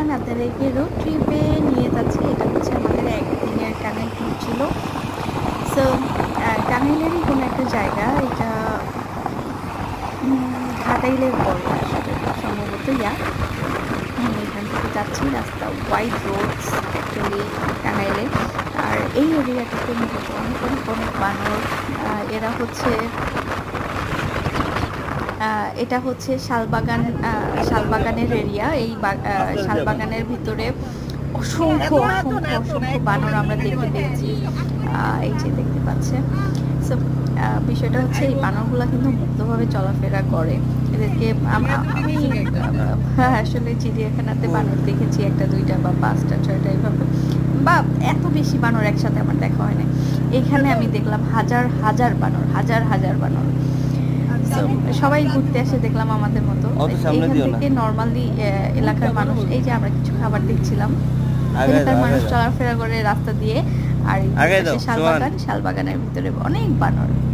Everyone, আপনাদেরকে road ট্রিপে নিয়ে যাচ্ছি। এটা হচ্ছে আমাদের একদিনের টানা ট্যুর ছিল। সো টাঙ্গাইলেরই কোনো একটা জায়গা, এটা ঘাটাইলের পরে আসলে সম্ভবত এখান থেকে যাচ্ছি। রাস্তা ওয়াইড রোডস অ্যাকচুয়ালি টাঙ্গাইলে। আর এই এরিয়াটাতে মূলত অনেক বানর। এরা হচ্ছে এটা হচ্ছে শালবাগানের এরিয়া। এই শালবাগানের ভিতরে অসংখ্য বানর আমরা দেখতে পেয়েছি। এই যে দেখতে পাচ্ছে। সো বিষয়টা হচ্ছে এই বানরগুলা কিন্তু মুক্তভাবে চলাফেরা করে। এদেরকে আসলে চিড়িয়াখানাতে বানর দেখেছি একটা দুইটা বা পাঁচটা ছয়টা এইভাবে, বা এত বেশি বানর একসাথে আমার দেখা হয় না। এখানে আমি দেখলাম হাজার বানর। সবাই ঘুরতে আসে দেখলাম আমাদের মতো। এইখান থেকে নর্মালি এলাকার মানুষ, এই যে আমরা কিছু খাবার দেখছিলাম, এলাকার মানুষ চলাফেরা করে রাস্তা দিয়ে। আর শালবাগানের ভিতরে অনেক বানর।